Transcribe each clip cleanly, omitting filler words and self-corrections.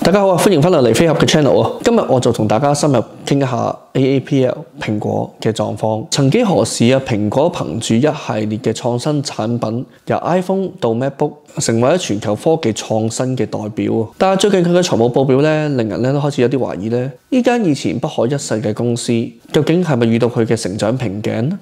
大家好啊，歡迎翻嚟飛俠嘅 channel 啊！今日我就同大家深入傾一下 AAPL 蘋果嘅狀況。曾幾何時啊，蘋果憑住一系列嘅創新產品，由 iPhone 到 MacBook， 成為咗全球科技創新嘅代表。但係最近佢嘅財務報表咧，令人咧都開始有啲懷疑咧，呢間以前不可一世嘅公司，究竟係咪遇到佢嘅成長瓶頸呢？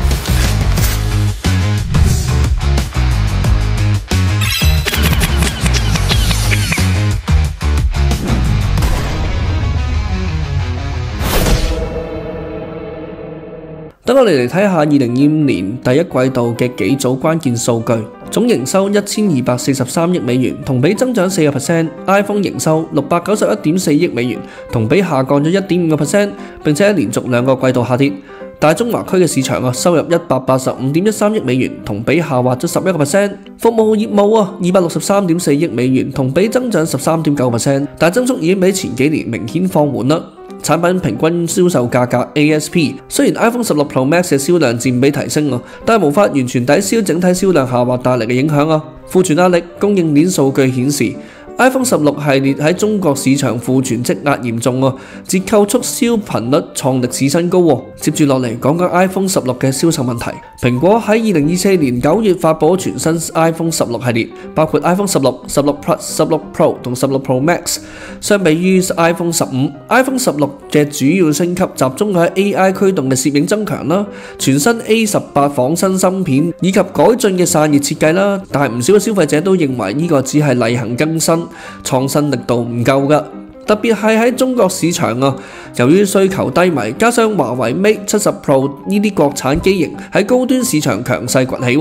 等我哋嚟睇下2025年第一季度嘅幾組關鍵數據。總營收1243億美元，同比增長4%。iPhone 營收691.4億美元，同比下降咗1.5%，並且連續2個季度下跌。大中華區嘅市場收入185.13億美元，同比下滑咗11%。服務業務263.4億美元，同比增長13.9%，但增速已經比前幾年明顯放緩啦。產品平均銷售價格 ASP 雖然 iPhone 16 Pro Max 嘅銷量佔比提升，但係無法完全抵消整體銷量下滑帶嚟嘅影響。庫存壓力，供應鏈數據顯示iPhone 16系列喺中國市場庫存積壓嚴重，折扣促銷頻率創歷史新高。接住落嚟講講 iPhone 16嘅銷售問題。蘋果喺2024年9月發佈全新 iPhone 16系列，包括 iPhone 16、16 Plus、16 Pro 同16 Pro Max。相比於 iPhone 15，iPhone 16嘅主要升級集中喺 AI 驅動嘅攝影增強啦，全新 A18 仿生芯片以及改進嘅散熱設計啦。但係唔少嘅消費者都認為呢個只係例行更新，創新力度唔夠㗎。特別係喺中國市場由於需求低迷，加上華為 Mate 70 Pro 呢啲國產機型喺高端市場強勢崛起，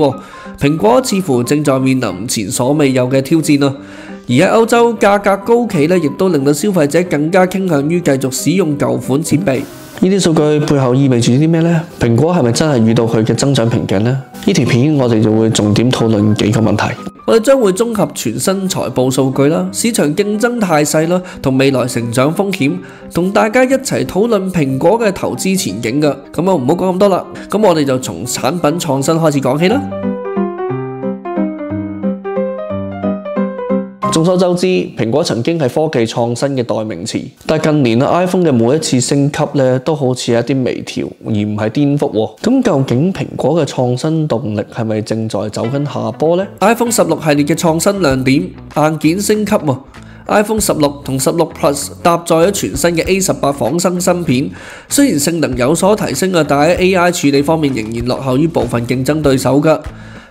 蘋果似乎正在面臨前所未有嘅挑戰。而喺歐洲價格高企亦都令到消費者更加傾向於繼續使用舊款設備。呢啲數據背後意味住啲咩呢？蘋果係咪真係遇到佢嘅增長瓶頸呢？呢條片我哋就會重點討論幾個問題。我哋將會綜合全新財報數據啦、市場競爭態勢啦，同未來成長風險，同大家一齊討論蘋果嘅投資前景㗎。咁我唔好講咁多啦，咁我哋就從產品創新開始講起啦。眾所周知，蘋果曾經係科技創新嘅代名詞，但近年 iPhone 嘅每一次升級都好似一啲微調，而唔係顛覆。咁究竟蘋果嘅創新動力係咪正在走緊下坡呢？ iPhone 16系列嘅創新亮點，硬件升級iPhone 16同16 Plus 搭載咗全新嘅 A18 仿生芯片，雖然性能有所提升但喺 AI 處理方面仍然落後於部分競爭對手㗎。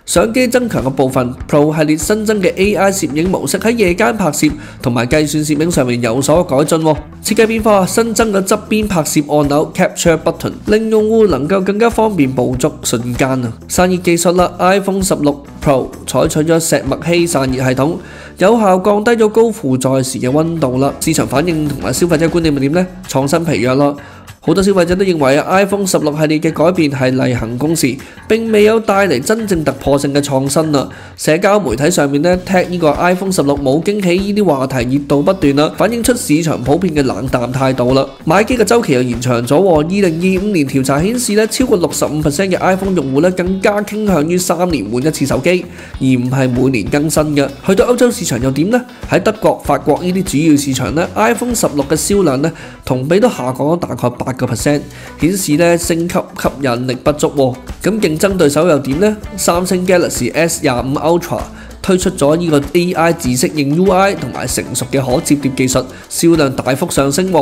相機增強嘅部分 ，Pro 系列新增嘅 AI 攝影模式喺夜間拍攝同埋計算攝影上面有所改進。設計變化新增咗側邊拍攝按鈕 Capture Button， 令用戶能夠更加方便捕捉瞬間。散熱技術啦 ，iPhone 16 Pro 採取咗石墨烯散熱系統，有效降低咗高負載時嘅溫度啦。市場反應同埋消費者觀念係點呢？創新疲弱啦。好多消費者都認為iPhone 16系列嘅改變係例行公事，並未有帶嚟真正突破性嘅創新啦。社交媒體上面踢呢個 iPhone 16冇驚喜呢啲話題熱度不斷啦，反映出市場普遍嘅冷淡態度啦。買機嘅周期又延長咗，2025年調查顯示超過65% 嘅 iPhone 用戶更加傾向於3年換一次手機，而唔係每年更新嘅。去到歐洲市場又點呢？喺德國、法國呢啲主要市場iPhone 16嘅銷量同比都下降咗大概8%，顯示升級吸引力不足。咁競爭對手又點呢？三星 Galaxy S25 Ultra 推出咗呢個 AI 自適應 UI 同埋成熟嘅可摺疊技術，銷量大幅上升。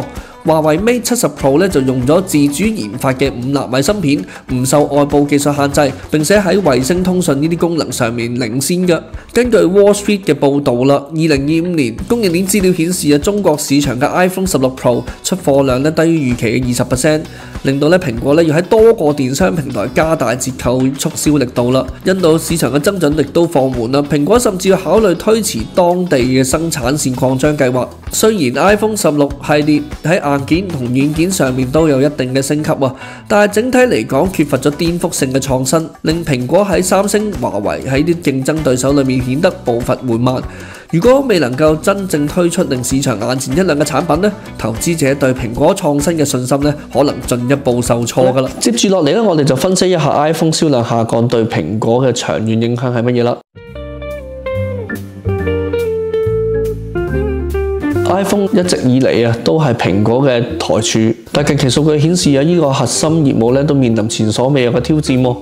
華為 Mate 70 Pro 就用咗自主研發嘅5納米芯片，唔受外部技術限制，並且喺衛星通訊呢啲功能上面領先嘅。根據 Wall Street 嘅報導啦，2025年供應鏈資料顯示中國市場嘅 iPhone 16 Pro 出貨量低於預期嘅20%，令到蘋果要喺多個電商平台加大折扣促銷力度啦。印度市場嘅增長力都放緩啦，蘋果甚至要考慮推遲當地嘅生產線擴張計劃。雖然 iPhone 16系列喺硬件同軟件上面都有一定嘅升級，但係整體嚟講缺乏咗顛覆性嘅創新，令蘋果喺三星、華為喺啲競爭對手裏面顯得步伐緩慢。如果未能夠真正推出令市場眼前一亮嘅產品投資者對蘋果創新嘅信心可能進一步受挫㗎啦。接住落嚟我哋就分析一下 iPhone 銷量下降對蘋果嘅長遠影響係乜嘢啦。iPhone 一直以嚟都係蘋果嘅台柱，但近期數據顯示呢個核心業務都面臨前所未有嘅挑戰喎。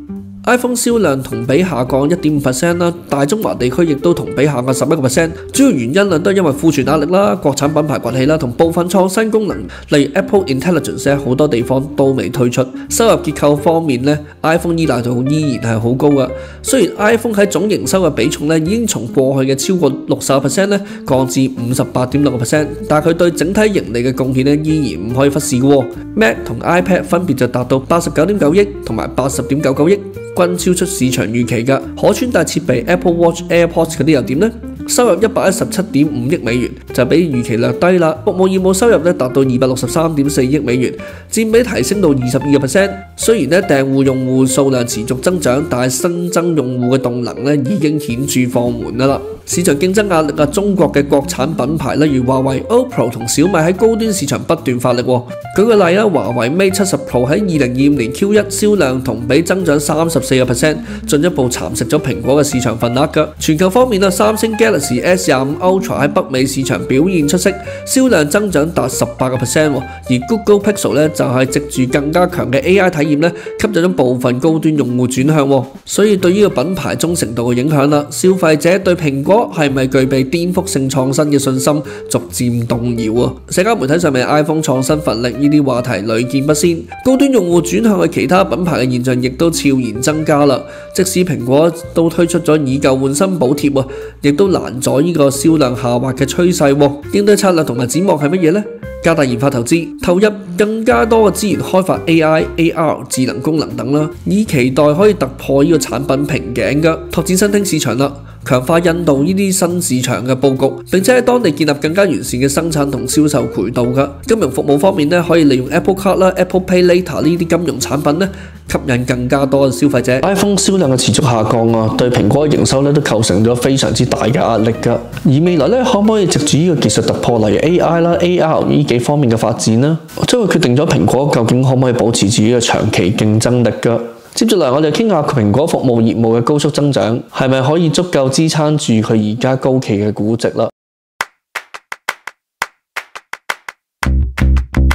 iPhone 銷量同比下降 1.5% 啦，大中華地區亦都同比下降 11%， 主要原因都係因為庫存壓力啦、國產品牌崛起啦，同部分創新功能，例如 Apple Intelligence 好多地方都未推出。收入結構方面iPhone 依賴度依然係好高㗎。雖然 iPhone 喺總營收嘅比重已經從過去嘅超過 60% 降至 58.6%， 但係佢對整體盈利嘅貢獻依然唔可以忽視嘅。Mac 同 iPad 分別就達到 89.9 億同埋 80.99 億。均超出市場預期㗎。可穿戴設備 Apple Watch、AirPods 嗰啲又點呢？收入117.5億美元，就比預期略低啦。服務業務收入達到263.4億美元，佔比提升到 22%。雖然訂戶用戶數量持續增長，但係新增用戶嘅動能已經顯著放緩啦。市場競爭壓力中國嘅國產品牌例如華為、OPPO 同小米喺高端市場不斷發力。舉個例華為 Mate 70 Pro 喺2025年 Q1 銷量同比增長 34%， 進一步蠶食咗蘋果嘅市場份額㗎。全球方面三星 Galaxy S25 Ultra 喺北美市場表現出色，銷量增長達 18%， 而 Google Pixel 就係藉住更加強嘅 AI 體驗吸引咗部分高端用戶轉向，所以對呢個品牌忠誠度嘅影響啦，消費者對蘋果係咪具備顛覆性創新嘅信心逐漸動搖。社交媒體上面 iPhone 創新乏力呢啲話題屢見不鮮，高端用戶轉向去其他品牌嘅現象亦都悄然增加啦。即使蘋果都推出咗以舊換新補貼，亦都難阻呢個銷量下滑嘅趨勢。應對策略同埋展望係乜嘢呢？加大研發投資，投入更加多嘅資源開發 AI、AR 智能功能等啦，以期待可以突破呢個產品瓶頸嘅拓展新興市場啦。強化印度呢啲新市場嘅佈局，並且喺當地建立更加完善嘅生產同銷售渠道㗎。金融服務方面可以利用 Apple Card 啦、Apple Pay Later 呢啲金融產品吸引更加多嘅消費者。iPhone 銷量嘅持續下降對蘋果嘅營收都構成咗非常之大嘅壓力㗎。而未來可唔可以藉住呢個技術突破，例如 AI 啦、AR 呢幾方面嘅發展呢，將會決定咗蘋果究竟可唔可以保持住呢個長期競爭力㗎。接住嚟，我哋傾下蘋果服務業務嘅高速增長，係咪可以足夠支撐住佢而家高企嘅估值啦？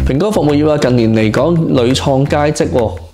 蘋果服務業近年嚟講屢創佳績，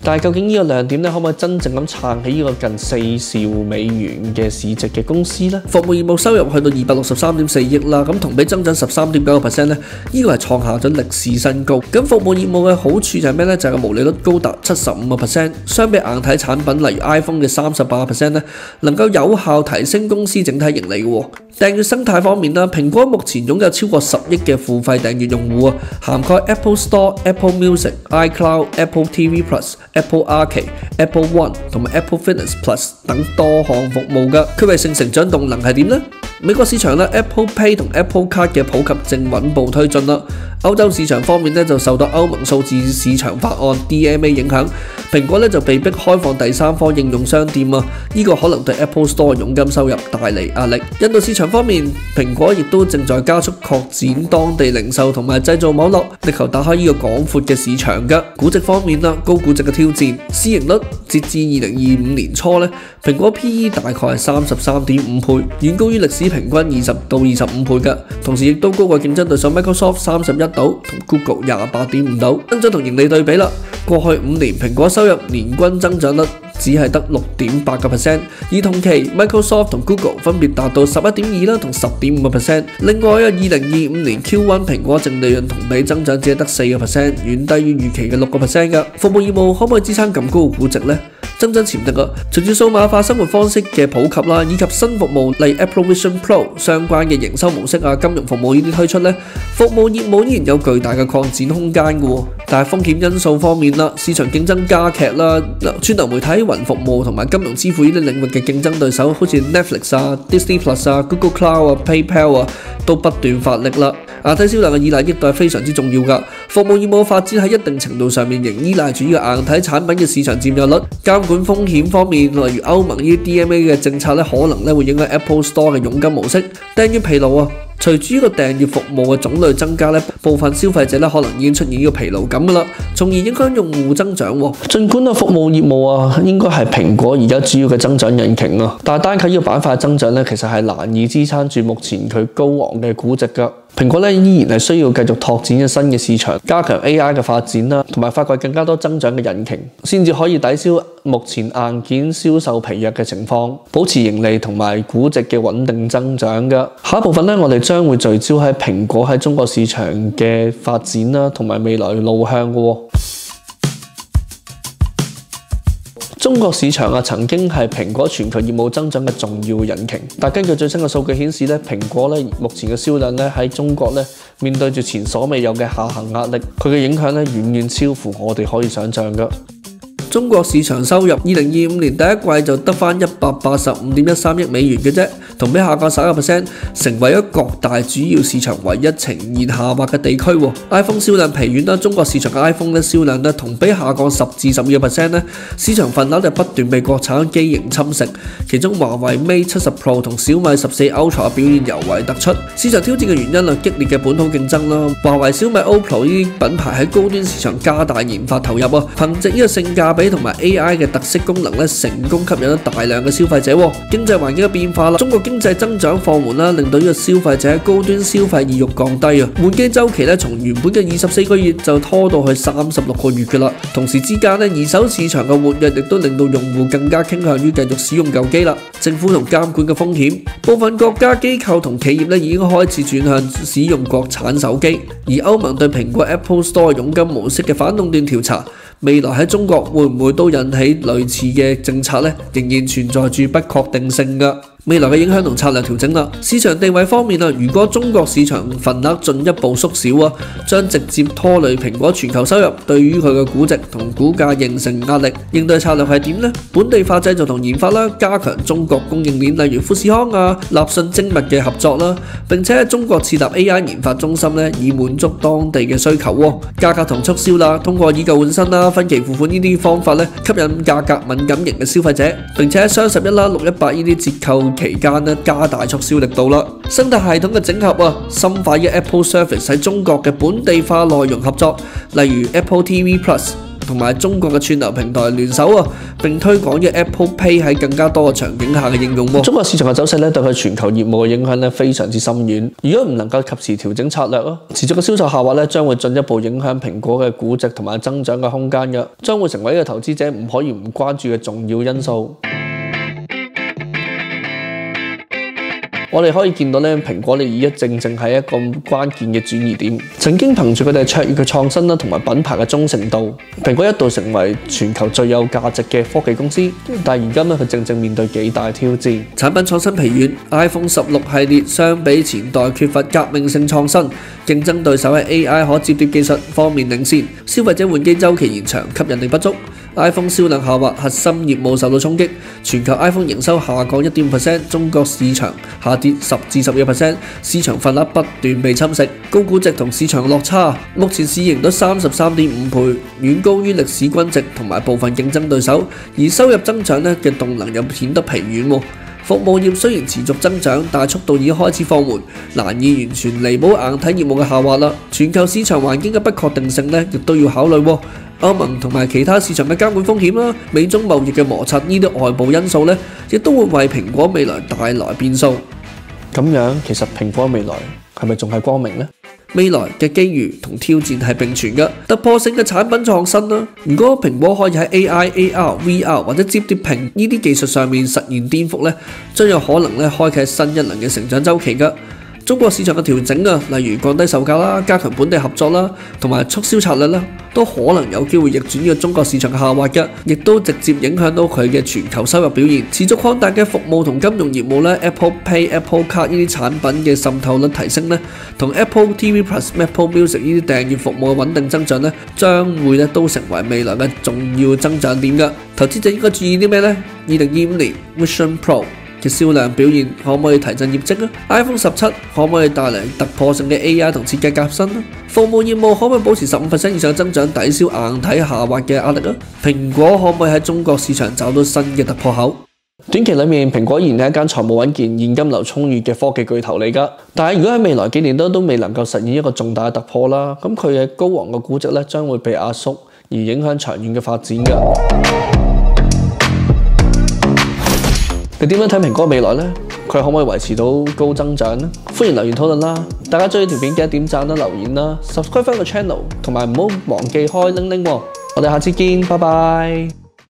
但係究竟呢個亮點可唔可以真正咁撐起呢個近4兆美元嘅市值嘅公司呢？服務業務收入去到263.4億啦，咁同比增長 13.9% 呢個係創下咗歷史新高。咁服務業務嘅好處就係咩呢？就係個毛利率高達 75%， 相比硬體產品例如 iPhone 嘅 38% 能夠有效提升公司整體盈利嘅。訂閱生態方面啦，蘋果目前擁有超過10億嘅付費訂閱用戶，涵蓋 Apple Store、Apple Music、iCloud、Apple TV Plus、Apple Arcade、Apple One 同埋 Apple Fitness Plus 等多項服務嘅。區域性成長動能係點呢？美國市場Apple Pay 同 Apple Card 嘅普及正穩步推進啦。歐洲市場方面就受到歐盟數字市場法案 DMA 影響，蘋果就被迫開放第三方應用商店啊，呢個可能對 Apple Store 佣金收入帶嚟壓力。印度市場方面，蘋果亦都正在加速擴展當地零售同埋製造網絡，力求打開呢個廣闊嘅市場嘅。估值方面高估值嘅挑戰，市盈率截至2025年初蘋果 PE 大概係33.5倍，遠高於歷史平均20到25倍嘅，同時亦都高過競爭對手 Microsoft 31度同 Google 28.5度。增長同盈利對比啦，過去5年蘋果收入年均增長率只係得 6.8%， 而同期 Microsoft 同 Google 分別達到 11.2% 啦同 10.5%。另外2025年 Q1 蘋果淨利潤同比增長只係得 4%， 遠低於預期嘅 6%嘅。服務業務可唔可以支撐咁高嘅估值呢？增長潛力啊！隨住數碼化生活方式嘅普及啦，以及新服務例如 Apple Vision Pro 相關嘅營收模式啊、金融服務呢啲推出服務業務依然有巨大嘅擴展空間嘅。但係風險因素方面啦，市場競爭加劇啦，串流媒體、雲服務同埋金融支付呢啲領域嘅競爭對手，好似 Netflix 啊、Disney Plus 啊、Google Cloud 啊、PayPal 啊，都不斷發力啦。硬體銷量嘅依賴亦都係非常之重要㗎。服務業務嘅發展喺一定程度上面仍依賴住呢個硬體產品嘅市場佔有率。監管風險方面，例如歐盟呢啲 DMA 嘅政策可能會影響 Apple Store 嘅佣金模式。訂閱疲勞啊，隨住呢個訂閱服務嘅種類增加咧，部分消費者咧可能已經出現呢個疲勞感噶啦，從而影響用戶增長喎。儘管服務業務應該係蘋果而家主要嘅增長引擎啊，但係單靠呢個板塊嘅增長咧，其實係難以支撐住目前佢高昂嘅估值㗎。蘋果依然係需要繼續拓展新嘅市場，加強 AI 嘅發展啦，同埋發掘更加多增長嘅引擎，先至可以抵消目前硬件銷售疲弱嘅情況，保持盈利同埋估值嘅穩定增長㗎。下一部分我哋將會聚焦喺蘋果喺中國市場嘅發展啦，同埋未來路向㗎。中國市場曾經係蘋果全球業務增長嘅重要引擎，但根據最新嘅數據顯示蘋果目前嘅銷量喺中國面對住前所未有嘅下行壓力，佢嘅影響遠遠超乎我哋可以想象㗎。中國市場收入2025年第一季就得返185.13億美元嘅啫，同比下降11%，成為咗各大主要市場唯一呈現下滑嘅地區。iPhone 銷量疲軟啦，中國市場嘅 iPhone 銷量同比下降10至12%，市場份額就不斷被國產機型侵蝕。其中華為 Mate 70 Pro 同小米14 Ultra 表現尤為突出。市場挑戰嘅原因激烈嘅本土競爭啦，華為、小米、OPPO 呢啲品牌喺高端市場加大研發投入啊，憑藉呢個性價比同埋 AI 嘅特色功能成功吸引咗大量嘅消費者。經濟環境嘅變化啦，中國經濟增長放緩啦，令到呢個消費者喺高端消費意欲降低啊。換機週期從原本嘅24個月就拖到去36個月㗎啦。同時之間二手市場嘅活躍亦都令到用戶更加傾向於繼續使用舊機啦。政府同監管嘅風險，部分國家機構同企業已經開始轉向使用國產手機。而歐盟對蘋果 Apple Store 佣金模式嘅反壟斷調查，未來喺中國會唔會都引起類似嘅政策呢？仍然存在住不確定性㗎。未來嘅影響同策略調整啦。市場地位方面如果中國市場份額進一步縮小將直接拖累蘋果全球收入，對於佢嘅估值同股價形成壓力。應對策略係點呢？本地化製造同研發啦，加強中國供應鏈，例如富士康立訊精密嘅合作啦，並且喺中國設立 AI 研發中心以滿足當地嘅需求。價格同促銷啦，通過以舊換新啦、分期付款呢啲方法吸引價格敏感型嘅消費者，並且喺雙11啦、618呢啲折扣期間加大促銷力度啦。生態系統嘅整合深化嘅 Apple Service 喺中國嘅本地化內容合作，例如 Apple TV Plus 同埋中國嘅串流平台聯手並推廣嘅 Apple Pay 喺更加多嘅場景下嘅應用。中國市場嘅走勢對佢全球業務嘅影響非常之深遠。如果唔能夠及時調整策略持續嘅銷售下滑將會進一步影響蘋果嘅估值同埋增長嘅空間嘅，將會成為一個投資者唔可以唔關注嘅重要因素。我哋可以見到蘋果而家正係一個關鍵嘅轉移點。曾經憑住佢哋卓越嘅創新同埋品牌嘅忠誠度，蘋果一度成為全球最有價值嘅科技公司。但係而家佢正面對幾大挑戰，產品創新疲軟 ，iPhone 16系列相比前代缺乏革命性創新，競爭對手喺 AI 可摺疊技術方面領先，消費者換機週期延長，吸引力不足。iPhone 銷量下滑，核心業務受到衝擊，全球 iPhone 營收下降1.5%，中國市場下跌10至12%，市場份額不斷被侵蝕，高估值同市場落差，目前市盈率33.5倍，遠高於歷史均值同埋部分競爭對手，而收入增長嘅動能又顯得疲軟。服務業雖然持續增長，但速度已經開始放緩，難以完全彌補硬體業務嘅下滑啦。全球市場環境嘅不確定性亦都要考慮。歐盟同埋其他市場嘅監管風險啦，美中貿易嘅摩擦呢啲外部因素亦都會為蘋果未來帶來變數。咁樣其實蘋果未來係咪仲係光明呢？未來嘅機遇同挑戰係並存嘅，突破性嘅產品創新啦。如果蘋果可以喺 AI、AR、VR 或者摺疊屏呢啲技術上面實現顛覆將有可能開啟新一輪嘅成長週期㗎。中國市場嘅調整例如降低售價啦、加強本地合作啦，同埋促銷策略都可能有機會逆轉呢個中國市場嘅下滑嘅，亦都直接影響到佢嘅全球收入表現。持續擴大嘅服務同金融業務Apple Pay、Apple Card 呢啲產品嘅滲透率提升同 Apple TV Plus、Apple Music 呢啲訂閱服務嘅穩定增長將會都成為未來嘅重要增長點㗎。投資者應該注意啲咩呢？2025年 Vision Pro嘅銷量表現可唔可以提振業績？iPhone 17可唔可以帶嚟突破性嘅 AI 同設計革新？服務業務可唔可以保持15% 以上嘅增長，抵消硬體下滑嘅壓力？蘋果可唔可以喺中國市場找到新嘅突破口？短期裏面，蘋果依然係一間財務穩健、現金流充裕嘅科技巨頭嚟㗎。但係如果喺未來幾年都未能夠實現一個重大嘅突破啦，咁佢嘅高昂嘅估值咧將會被壓縮，而影響長遠嘅發展㗎。你點樣睇蘋果嘅未來呢？佢可唔可以維持到高增長呢？歡迎留言討論啦！大家中意條片記得點讚啦、留言啦、subscribe 翻個 channel，同埋唔好忘記開鈴鈴喎。我哋下次見，拜拜。